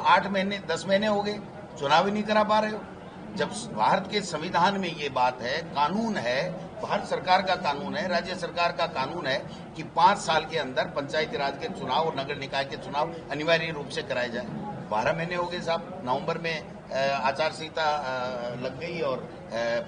8 महीने 10 महीने हो गए, चुनाव ही नहीं करा पा रहे हो। जब भारत के संविधान में ये बात है, कानून है, भारत सरकार का कानून है, राज्य सरकार का कानून है कि 5 साल के अंदर पंचायती राज के चुनाव और नगर निकाय के चुनाव अनिवार्य रूप से कराए जाए। 12 महीने हो गए साहब, नवंबर में आचार संहिता लग गई और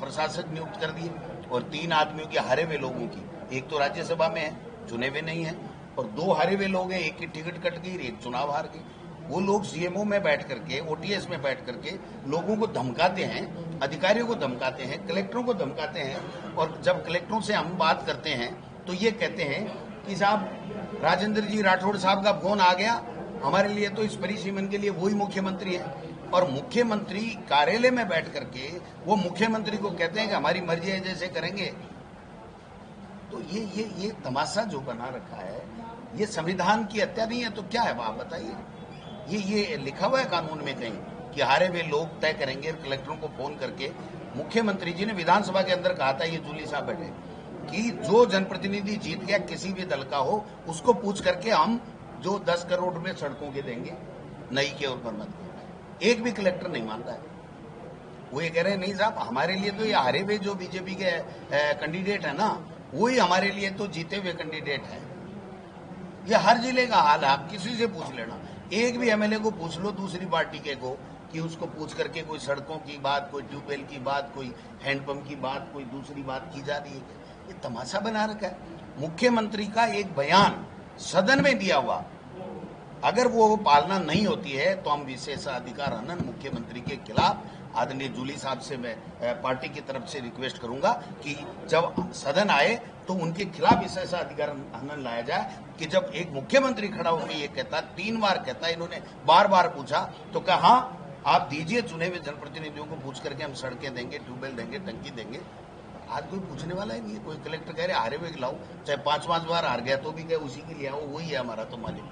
प्रशासक नियुक्त कर दिए, और 3 आदमियों के हारे हुए लोगों की, एक तो राज्यसभा में है, चुने हुए नहीं है, और 2 हारे हुए लोग हैं, एक की टिकट कट गई, एक चुनाव हार गई। वो लोग सीएमओ में बैठ करके, ओटीएस में बैठ करके लोगों को धमकाते हैं, अधिकारियों को धमकाते हैं, कलेक्टरों को धमकाते हैं, और जब कलेक्टरों से हम बात करते हैं तो ये कहते हैं कि साहब राजेंद्र जी राठौड़ साहब का फोन आ गया, हमारे लिए तो इस परिसीमन के लिए वही मुख्यमंत्री है, और मुख्यमंत्री कार्यालय में बैठ करके वो मुख्यमंत्री को कहते हैं कि हमारी मर्जी है जैसे करेंगे। तो ये तमाशा जो बना रखा है, ये संविधान की हत्या नहीं है तो क्या है, आप बताइए। ये लिखा हुआ है कानून में कहीं कि हारे हुए लोग तय करेंगे, कलेक्टरों को फोन करके। मुख्यमंत्री जी ने विधानसभा के अंदर कहा था, ये जूली साहब बैठे, कि जो जनप्रतिनिधि जीत गया किसी भी दल का हो, उसको पूछ करके हम जो 10 करोड़ रुपए सड़कों के देंगे, नई के और मरम्मत के। एक भी कलेक्टर नहीं मानता है। वो ये कह रहे हैं नहीं साहब, हमारे लिए तो ये हारे हुए जो बीजेपी के कैंडिडेट है ना, वही हमारे लिए तो जीते हुए कैंडिडेट है। ये हर जिले का हाल है, आप किसी से पूछ लेना, एक भी एमएलए को पूछ लो दूसरी पार्टी के को, कि उसको पूछ करके कोई सड़कों की बात, कोई ट्यूबवेल की बात, कोई हैंडपंप की बात, कोई दूसरी बात की जा रही है। ये तमाशा बना रखा है। मुख्यमंत्री का एक बयान सदन में दिया हुआ, अगर वो पालना नहीं होती है तो हम विशेषाधिकार हनन मुख्यमंत्री के खिलाफ, आदरणीय जूली साहब से मैं पार्टी की तरफ से रिक्वेस्ट करूंगा कि जब सदन आए तो उनके खिलाफ विशेषाधिकार हनन लाया जाए। कि जब एक मुख्यमंत्री खड़ा होकर ये कहता, 3 बार कहता, इन्होंने बार बार पूछा तो कहा हाँ आप दीजिए, चुने हुए जनप्रतिनिधियों को पूछ करके हम सड़कें देंगे, ट्यूबवेल देंगे, टंकी देंगे। आज कोई पूछने वाला ही नहीं है। कोई कलेक्टर कह रहे हारे हुए लाओ, चाहे 5 बार हार गया तो भी कहे उसी के लिए आओ, वही है हमारा तो मालिक।